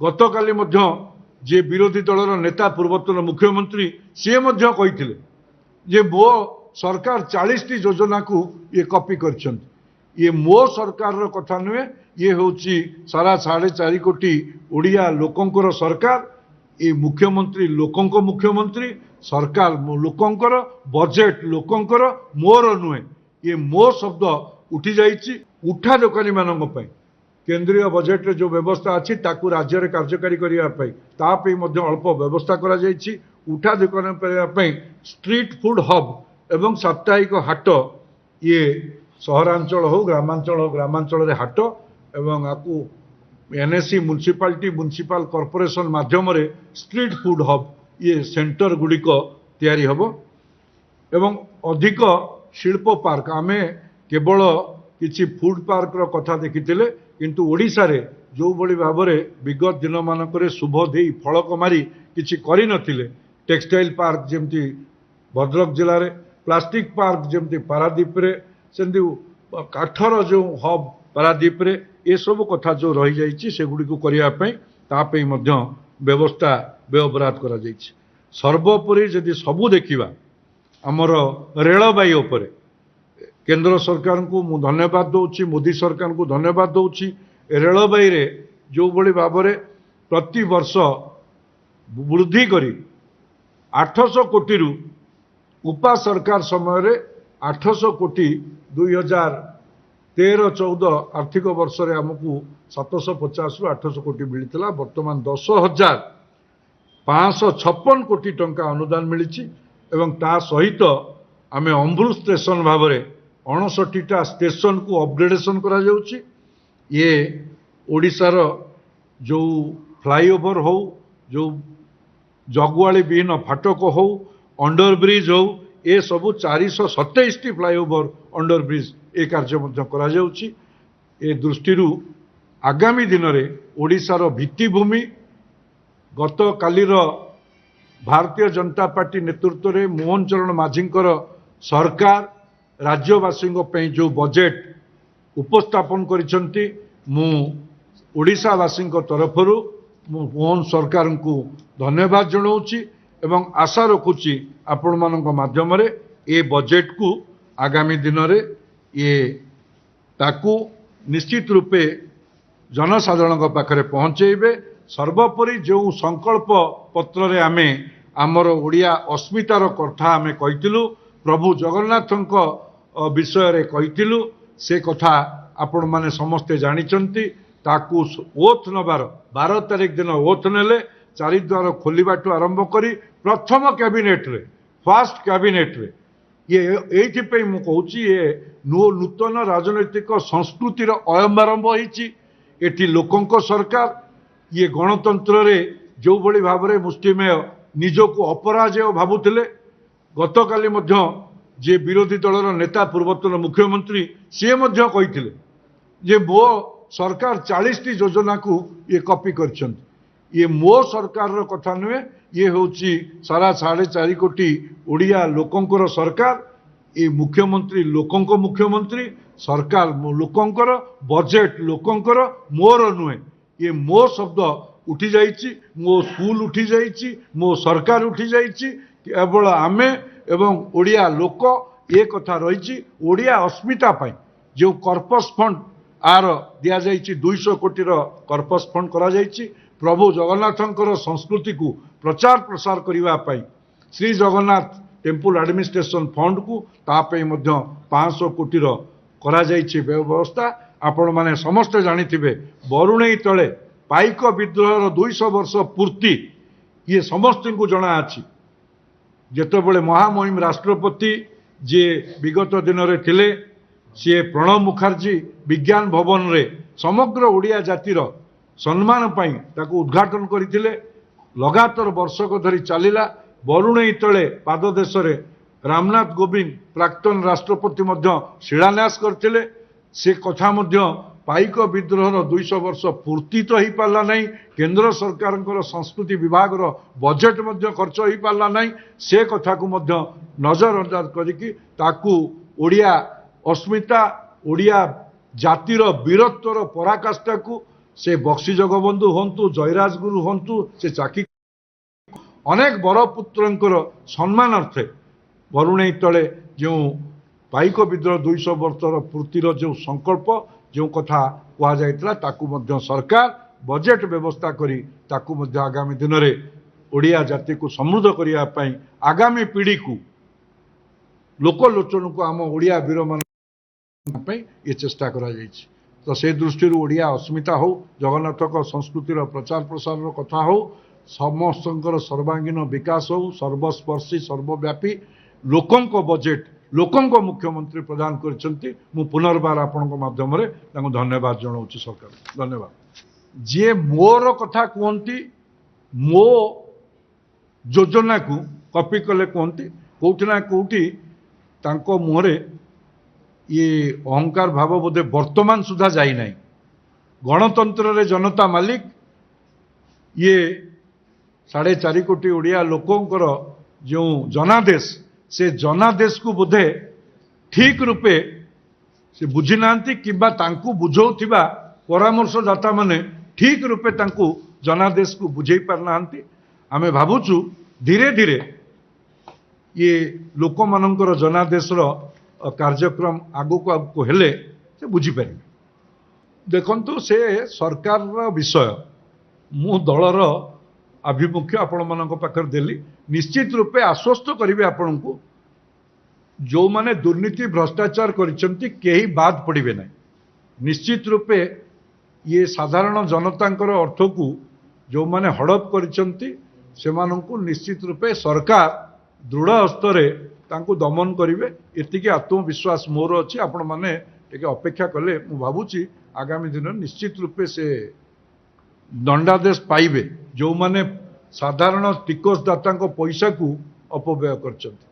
गतकाली जे विरोधी दलर नेता पूर्वतन मुख्यमंत्री सी कही जे मो सरकार 40 टी योजना को ये कॉपी कर ये मो सरकार कथा नुहे ये हूँ सारा 4.5 कोटी ओडिया लोकंकर सरकार ये मुख्यमंत्री लोकंक मुख्यमंत्री सरकार लोकंकर बजेट लोकंकर मोर नुहे ये मो शब्द उठी जाइए उठा दोकानी मानक पई केंद्रीय बजेट रे जो व्यवस्था अच्छी ताकू राज्य में कार्यकारी करने अल्प व्यवस्था करा जाइछि उठा दुकान करने स्ट्रीट फूड हब एवं साप्ताहिक हाट ये सहरांचल हो ग्रामांचल रे हाट एवं आपको एनएससी म्युनिसिपालिटी म्युनिसिपल कॉर्पोरेशन माध्यम रे स्ट्रीट फूड हब ये सेंटर गुड़िक तैयारी हबो एवं अधिक शिल्प पार्क आमे केवल किछि फूड पार्क रो कथा देखिथिले किंतु ओडिशा रे जो बड़ी भाव में विगत दिन मानक शुभ दे फलक मारी किछि करि नथिले टेक्सटाइल पार्क जमती भद्रक जिले में प्लास्टिक पार्क जमती पारादीप रे सेमती काठर जो हब पारादीप रे ये सब कथा जो रही जाइछि सेगुडी को करिया पई तापई मध्य व्यवस्था व्यवहार करा जाइछि सर्वोपरि यदि सबू देखिबा हमर रेलबाई उपरे केंद्र सरकार को मु धन्यवाद दूची मोदी सरकार को धन्यवाद दूची रेलबाई रे जो बड़ी भाव में प्रति वर्ष वृद्धि करी 800 कोटी रु उपा सरकार समय 800 कोटी 2013-14 आर्थिक वर्ष रे हमकू 750 रु 800 कोटी मिलता वर्तमान 10,556 कोटी टंका अनुदान मिली एवं ता सहित आमे अम्बुल स्टेशन भाव में 59टा स्टेशन को अपग्रेडेशन करा जाउची ये ओडिशार जो फ्लाईओवर हो जो जगुआली विहीन फाटक हो अंडर ब्रिज हो ये सब 427 टी फ्लाईओवर अंडर ब्रिज ए कार्य करा जाउची ए दृष्टि आगामी दिन में ओडिशार भित्तिभूमि गत कालीर भारतीय जनता पार्टी नेतृत्व में मोहन चरण माझींकर सरकार राज्यवासी जो बजेट उपस्थापन करिसेंती मु ओडिशावासी तरफ मोहन सरकार को धन्यवाद जनाऊँगी एवं आशा रखुची आपण मानक माध्यम ए बजेट को आगामी दिन में ये ताकू निश्चित रूपे जनसाधारण पाखरे पहुँचेबे सर्वोपरि जो संकल्प पत्र रे आमे आमर ओडिया अस्मितार कथा आमे कहिथिलु प्रभु जगन्नाथଙ୍କ विषय रे कहिथिलु से कथा आपण माने समस्ते जानिचंती ताकू ओथ नबार 12 तारिख दिन ओथ नेले चारिद्वार खोलिबाटू आरंभ करी प्रथम कैबिनेट रे फर्स्ट कैबिनेट रे ये एथि पे मु कहूची ये नूतन राजनैतिक संस्कृतिर आरंभ होईची एठी लोकंक सरकार ये गणतंत्र रे जो बड़ी भाव में मुष्टिमेय निजको अपराजय भावुले गतकाली जे विरोधी दलर नेता पूर्वतन मुख्यमंत्री सी कही जे मो सरकार 40 टी योजना को ये कॉपी कर ये मो सरकार कथा नुहे ये हूँ सारा 4.5 कोटी ओडिया लोकंकर सरकार ये मुख्यमंत्री लोकंक मुख्यमंत्री सरकार लोकंकर बजेट लोकंकर मोर नुहे ये मो शब्द उठी जाइए मो स्कूल उठी जाइए मो सरकार उठी जाइए केवल आमे एवं ओडिया लोक ये कथा रही ओडिया अस्मिता पाई जो कर्पस फंड आर दि जाइए 200 कोटी कर्पस फंड करा जाइए प्रभु जगन्नाथंकर संस्कृति को प्रचार प्रसार करने Shri Jagannath temple administration fund को तापई 500 कोटी करा जाइए व्यवस्था आपण माने समस्त जानिथिबे बरुणेई तले पाइक विद्रोहर 200 वर्ष पूर्ति ये समस्त को जना अछि जेतेबेले महामहिम राष्ट्रपति जे विगत दिन रे थिले सी प्रणब मुखर्जी विज्ञान भवन रे समग्र ओडिया जातिर सम्मान पाई ताको उद्घाटन करथिले लगातार वर्षक धरी चलिला बरुणेई तले पाददेश रे रामनाथ कोविंद प्राक्तन राष्ट्रपति मध्य शिलान्यास करथिले से कथा मध्य पाइक विद्रोहर 200 वर्ष पूर्ति तो हो पारा ना केंद्र सरकार संस्कृति विभाग बजेट खर्च हो पारा ना से कथा को नजर अंदाज करी ओडिया अस्मिता ओडिया जातिर वीरत्वर पराकाष्ठा को से बक्सी जगबंधु हूँ जयराज गुरु हूँ से चाकी अनेक बरपुत्रंकर सम्मान अर्थे वरुणई तले जो पाइक विद्रोह 200 वर्षर पूर्तिर जो संकल्प जो कथा कहुला ताकू मध्य सरकार बजेट व्यवस्था करी ताकू मध्य आगामी दिन में ओडिया जाति को समृद्ध करने आगामी पीढ़ी को लोकलोचन को आम ओडिया वीर मान ये चेष्टा करा जायछि। तो से दृष्टि ओडिया अस्मिता हो जगन्नाथ संस्कृतिर प्रचार प्रसार कथा हो समस्तंकर सर्वांगीन विकास हो सर्वस्पर्शी सर्वव्यापी लोकंक बजेट लोकंक मुख्यमंत्री प्रदान करछंती मु पुनर्बार आपनक माध्यम रे तांको धन्यवाद जणाउछि सरकार धन्यवाद। जे मोर कथा कहती मो योजना को कॉपी कले कहती कोठी ना कोठी तांको मुहरे ये अहंकार भाव बोधे वर्तमान सुधा जाई नहीं। गणतंत्र रे जनता मालिक ये 4.5 कोटी ओडिया लोकंकर जो जनादेश से जनादेश को बोधे ठीक रूपे से बुझी नांती किबा तांकु बुझौथिबा परामर्शदाता माने ठीक रूपे तांकु जनादेश को बुझे पार नांती। आमे भाबुचु धीरे धीरे ये लोक मानकर जनादेश कार्यक्रम आगो को हेले से बुझी पारे। देखंतु से सरकार विषय मु दलर आभिमुख्य आपण मानक पाखर देली निश्चित रूपे आश्वस्त करिवे आपण को जो माने दुर्नीति भ्रष्टाचार करिसेंती केही बाद पड़िबे नै। निश्चित रूपे ये साधारण जनतांकर अर्थ को जो माने हड़प करिसेंती सेमानंकु निश्चित रूपे सरकार दृढ़ हस्तरे तांकु दमन करिवे एतिके आत्मविश्वास मोर अछि। आपण माने टिके अपेक्षा कले मु भाबुची आगामी दिन निश्चित रूपे से दंडादेश पाइबे जो माने साधारण टिकसदाता पैसा को अपव्यय करछंती।